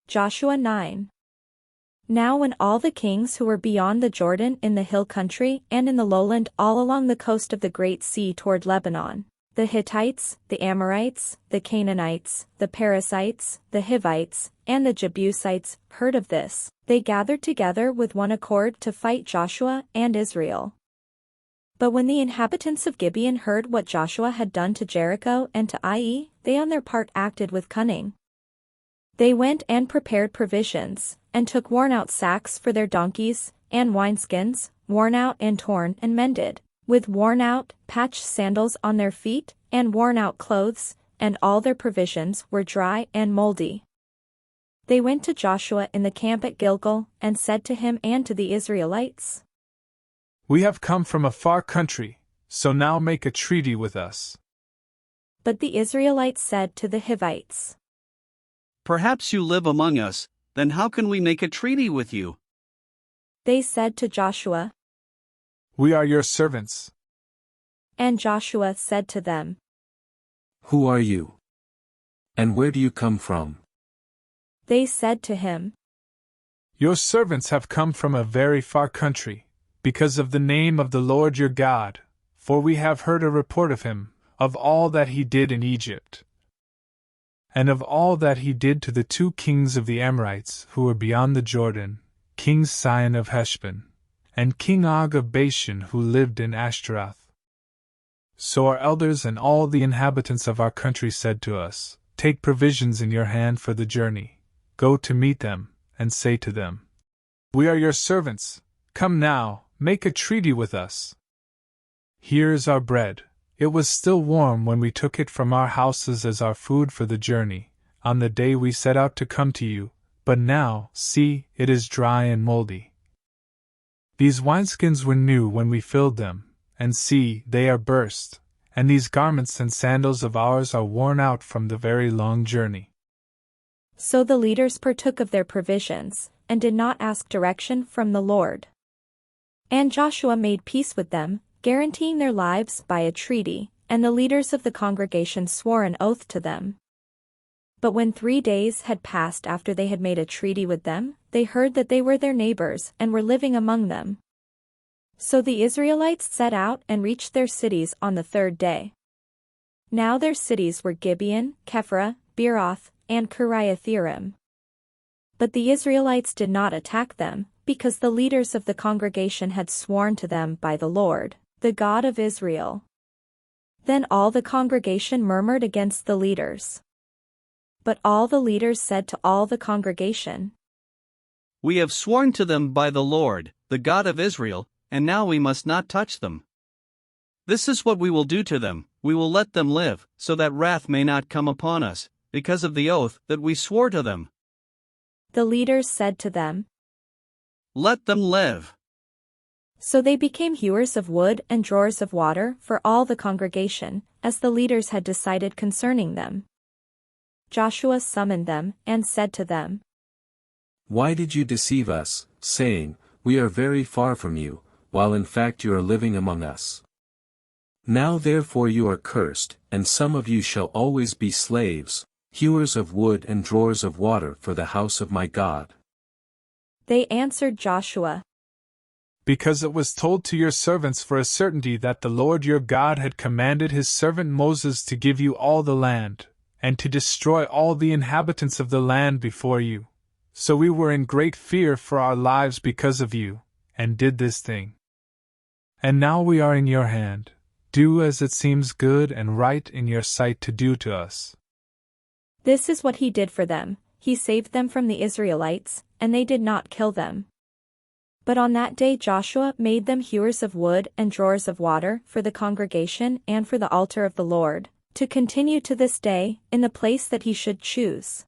Joshua 9. Now when all the kings who were beyond the Jordan in the hill country and in the lowland all along the coast of the great sea toward Lebanon, the Hittites, the Amorites, the Canaanites, the Perizzites, the Hivites, and the Jebusites, heard of this, they gathered together with one accord to fight Joshua and Israel. But when the inhabitants of Gibeon heard what Joshua had done to Jericho and to Ai, they on their part acted with cunning. They went and prepared provisions, and took worn-out sacks for their donkeys, and wineskins, worn out and torn and mended, with worn-out, patched sandals on their feet, and worn-out clothes, and all their provisions were dry and moldy. They went to Joshua in the camp at Gilgal, and said to him and to the Israelites, "We have come from a far country, so now make a treaty with us." But the Israelites said to the Hivites, "Perhaps you live among us, then how can we make a treaty with you?" They said to Joshua, "We are your servants." And Joshua said to them, "Who are you? And where do you come from?" They said to him, "Your servants have come from a very far country, because of the name of the Lord your God, for we have heard a report of him, of all that he did in Egypt, and of all that he did to the 2 kings of the Amorites who were beyond the Jordan, King Sihon of Heshbon, and King Og of Bashan who lived in Ashtaroth. So our elders and all the inhabitants of our country said to us, 'Take provisions in your hand for the journey, go to meet them, and say to them, "We are your servants, come now, make a treaty with us. Here is our bread. It was still warm when we took it from our houses as our food for the journey, on the day we set out to come to you, but now, see, it is dry and moldy. These wineskins were new when we filled them, and see, they are burst, and these garments and sandals of ours are worn out from the very long journey." So the leaders partook of their provisions, and did not ask direction from the Lord. And Joshua made peace with them, guaranteeing their lives by a treaty, and the leaders of the congregation swore an oath to them. But when 3 days had passed after they had made a treaty with them, they heard that they were their neighbors and were living among them. So the Israelites set out and reached their cities on the 3rd day. Now their cities were Gibeon, Kephirah, Beeroth, and Kiriathaim. But the Israelites did not attack them, because the leaders of the congregation had sworn to them by the Lord, the God of Israel. Then all the congregation murmured against the leaders. But all the leaders said to all the congregation, "We have sworn to them by the Lord, the God of Israel, and now we must not touch them. This is what we will do to them, we will let them live, so that wrath may not come upon us, because of the oath that we swore to them." The leaders said to them, "Let them live." So they became hewers of wood and drawers of water for all the congregation, as the leaders had decided concerning them. Joshua summoned them, and said to them, "Why did you deceive us, saying, 'We are very far from you,' while in fact you are living among us? Now therefore you are cursed, and some of you shall always be slaves, hewers of wood and drawers of water for the house of my God." They answered Joshua, "Because it was told to your servants for a certainty that the Lord your God had commanded his servant Moses to give you all the land, and to destroy all the inhabitants of the land before you. So we were in great fear for our lives because of you, and did this thing. And now we are in your hand. Do as it seems good and right in your sight to do to us." This is what he did for them. He saved them from the Israelites, and they did not kill them. But on that day Joshua made them hewers of wood and drawers of water for the congregation and for the altar of the Lord, to continue to this day, in the place that he should choose.